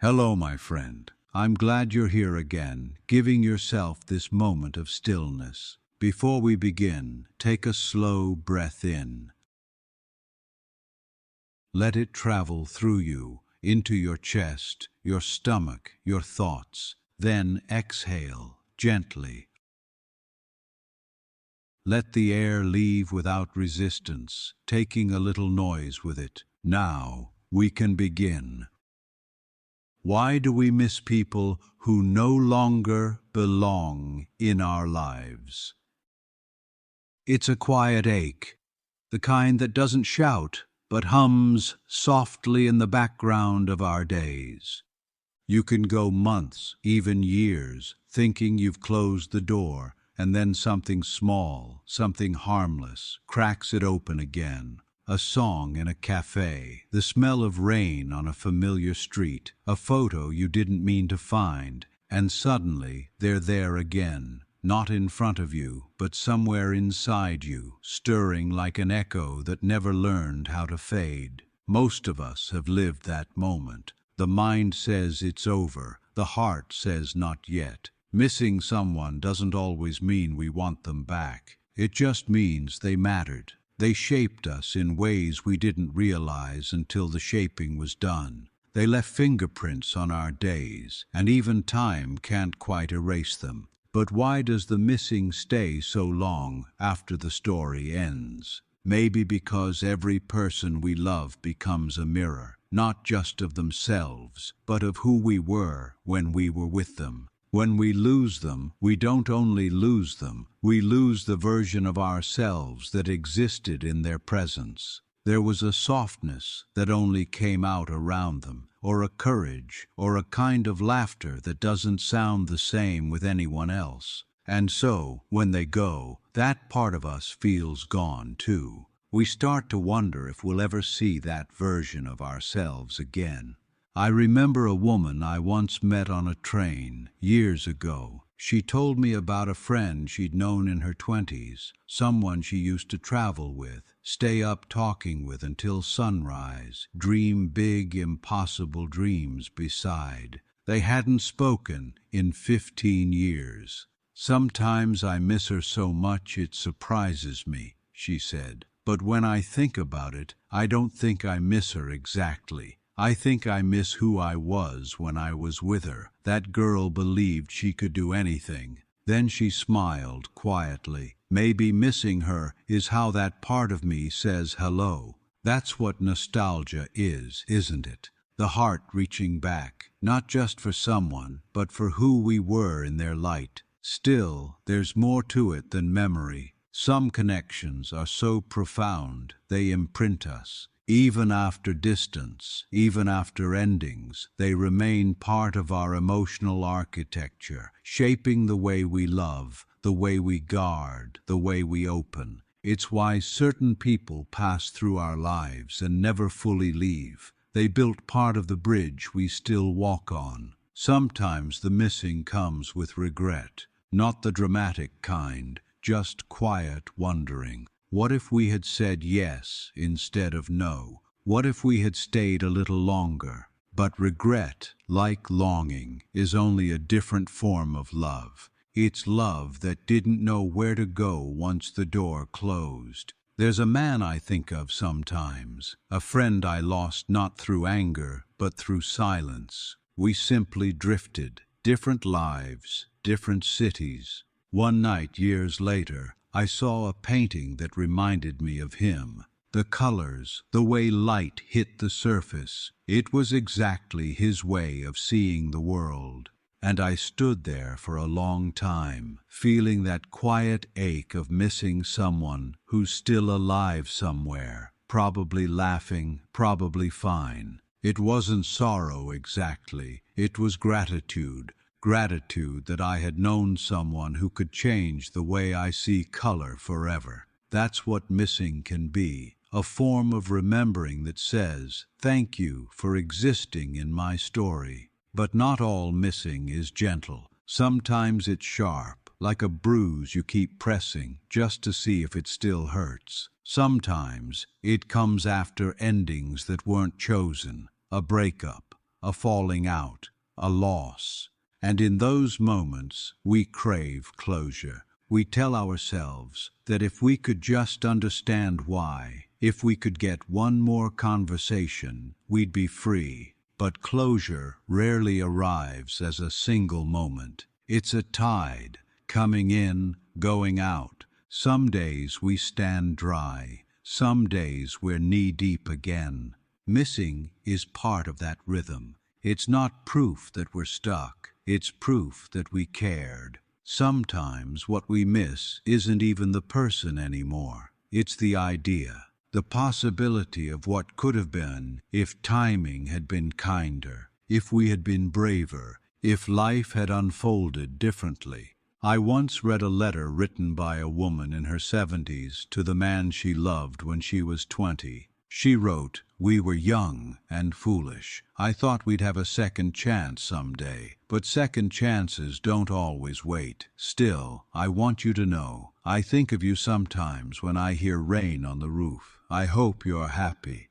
Hello, my friend. I'm glad you're here again, giving yourself this moment of stillness. Before we begin, take a slow breath in. Let it travel through you, into your chest, your stomach, your thoughts. Then exhale, gently. Let the air leave without resistance, taking a little noise with it. Now, we can begin. Why do we miss people who no longer belong in our lives? It's a quiet ache, the kind that doesn't shout, but hums softly in the background of our days. You can go months, even years, thinking you've closed the door, and then something small, something harmless, cracks it open again. A song in a cafe, the smell of rain on a familiar street, a photo you didn't mean to find, and suddenly they're there again, not in front of you, but somewhere inside you, stirring like an echo that never learned how to fade. Most of us have lived that moment. The mind says it's over, the heart says not yet. Missing someone doesn't always mean we want them back. It just means they mattered. They shaped us in ways we didn't realize until the shaping was done. They left fingerprints on our days, and even time can't quite erase them. But why does the missing stay so long after the story ends? Maybe because every person we love becomes a mirror, not just of themselves, but of who we were when we were with them. When we lose them, we don't only lose them, we lose the version of ourselves that existed in their presence. There was a softness that only came out around them, or a courage, or a kind of laughter that doesn't sound the same with anyone else. And so, when they go, that part of us feels gone too. We start to wonder if we'll ever see that version of ourselves again. I remember a woman I once met on a train years ago. She told me about a friend she'd known in her 20s, someone she used to travel with, stay up talking with until sunrise, dream big, impossible dreams beside. They hadn't spoken in 15 years. "Sometimes I miss her so much it surprises me," she said. "But when I think about it, I don't think I miss her exactly. I think I miss who I was when I was with her. That girl believed she could do anything." Then she smiled quietly. "Maybe missing her is how that part of me says hello." That's what nostalgia is, isn't it? The heart reaching back, not just for someone, but for who we were in their light. Still, there's more to it than memory. Some connections are so profound, they imprint us. Even after distance, even after endings, they remain part of our emotional architecture, shaping the way we love, the way we guard, the way we open. It's why certain people pass through our lives and never fully leave. They built part of the bridge we still walk on. Sometimes the missing comes with regret, not the dramatic kind, just quiet wondering. What if we had said yes instead of no? What if we had stayed a little longer? But regret, like longing, is only a different form of love. It's love that didn't know where to go once the door closed. There's a man I think of sometimes, a friend I lost not through anger, but through silence. We simply drifted, different lives, different cities. One night, years later, I saw a painting that reminded me of him. The colors, the way light hit the surface, it was exactly his way of seeing the world. And I stood there for a long time, feeling that quiet ache of missing someone who's still alive somewhere, probably laughing, probably fine. It wasn't sorrow exactly, it was gratitude. Gratitude that I had known someone who could change the way I see color forever. That's what missing can be, a form of remembering that says, "Thank you for existing in my story." But not all missing is gentle. Sometimes it's sharp, like a bruise you keep pressing just to see if it still hurts. Sometimes it comes after endings that weren't chosen, a breakup, a falling out, a loss. And in those moments, we crave closure. We tell ourselves that if we could just understand why, if we could get one more conversation, we'd be free. But closure rarely arrives as a single moment. It's a tide, coming in, going out. Some days we stand dry, some days we're knee-deep again. Missing is part of that rhythm. It's not proof that we're stuck, it's proof that we cared. Sometimes what we miss isn't even the person anymore. It's the idea, the possibility of what could have been if timing had been kinder, if we had been braver, if life had unfolded differently. I once read a letter written by a woman in her 70s to the man she loved when she was 20. She wrote, "We were young and foolish. I thought we'd have a second chance someday, but second chances don't always wait. Still, I want you to know, I think of you sometimes when I hear rain on the roof. I hope you're happy."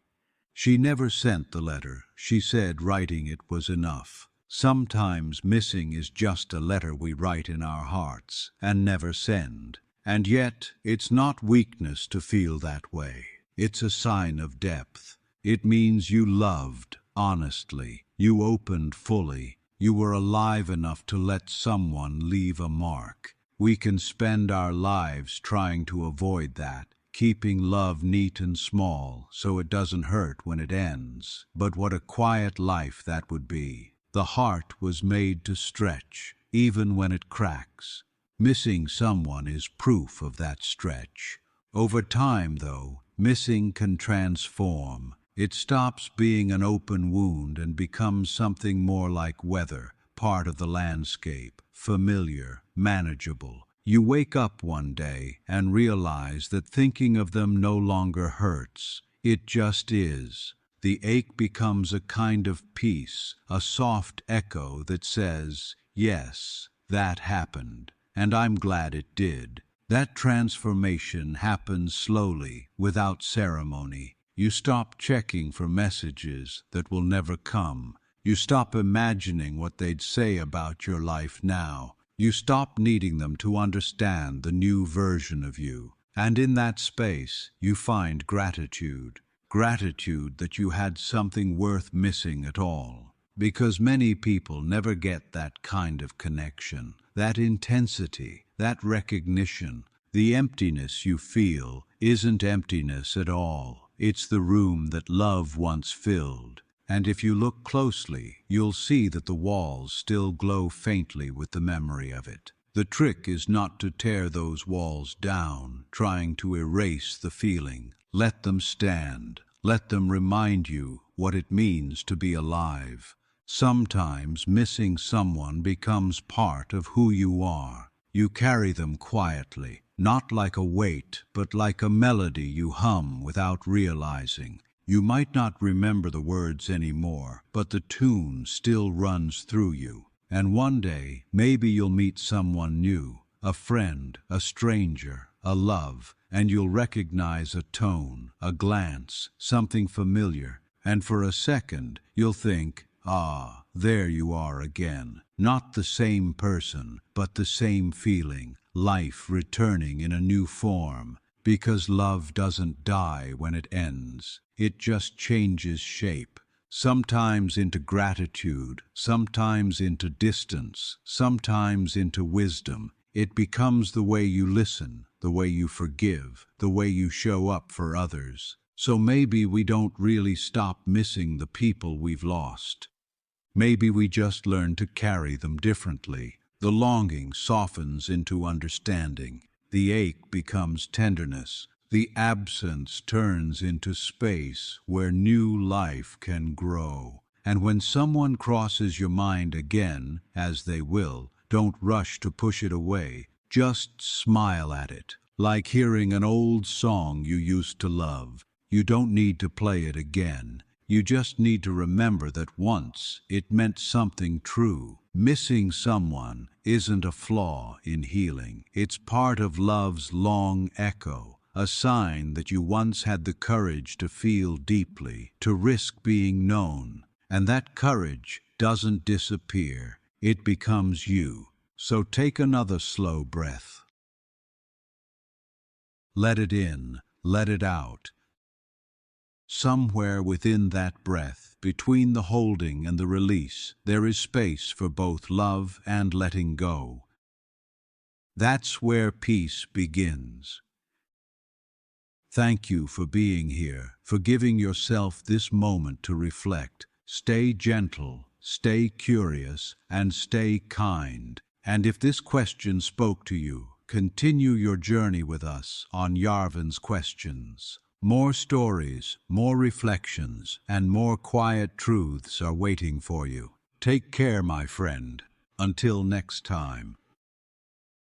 She never sent the letter. She said writing it was enough. Sometimes missing is just a letter we write in our hearts and never send. And yet, it's not weakness to feel that way. It's a sign of depth. It means you loved honestly, you opened fully, you were alive enough to let someone leave a mark. We can spend our lives trying to avoid that, keeping love neat and small so it doesn't hurt when it ends. But what a quiet life that would be. The heart was made to stretch, even when it cracks. Missing someone is proof of that stretch. Over time, though, missing can transform. It stops being an open wound and becomes something more like weather, part of the landscape, familiar, manageable. You wake up one day and realize that thinking of them no longer hurts. It just is. The ache becomes a kind of peace, a soft echo that says, "Yes, that happened, and I'm glad it did." That transformation happens slowly, without ceremony. You stop checking for messages that will never come. You stop imagining what they'd say about your life now. You stop needing them to understand the new version of you. And in that space, you find gratitude. Gratitude that you had something worth missing at all. Because many people never get that kind of connection, that intensity, that recognition. The emptiness you feel isn't emptiness at all. It's the room that love once filled. And if you look closely, you'll see that the walls still glow faintly with the memory of it. The trick is not to tear those walls down, trying to erase the feeling. Let them stand. Let them remind you what it means to be alive. Sometimes missing someone becomes part of who you are. You carry them quietly, not like a weight, but like a melody you hum without realizing. You might not remember the words anymore, but the tune still runs through you. And one day, maybe you'll meet someone new, a friend, a stranger, a love, and you'll recognize a tone, a glance, something familiar, and for a second you'll think, "Ah, there you are again." Not the same person, but the same feeling, life returning in a new form, because love doesn't die when it ends. It just changes shape, sometimes into gratitude, sometimes into distance, sometimes into wisdom. It becomes the way you listen, the way you forgive, the way you show up for others. So maybe we don't really stop missing the people we've lost. Maybe we just learn to carry them differently. The longing softens into understanding. The ache becomes tenderness. The absence turns into space where new life can grow. And when someone crosses your mind again, as they will, don't rush to push it away. Just smile at it, like hearing an old song you used to love. You don't need to play it again. You just need to remember that once it meant something true. Missing someone isn't a flaw in healing. It's part of love's long echo, a sign that you once had the courage to feel deeply, to risk being known, And that courage doesn't disappear, it becomes you. So take another slow breath. Let it in, let it out. Somewhere within that breath, between the holding and the release, there is space for both love and letting go. That's where peace begins. Thank you for being here, for giving yourself this moment to reflect. Stay gentle, stay curious, and stay kind. And if this question spoke to you, continue your journey with us on Yarven's Questions. More stories, more reflections, and more quiet truths are waiting for you. Take care, my friend. Until next time.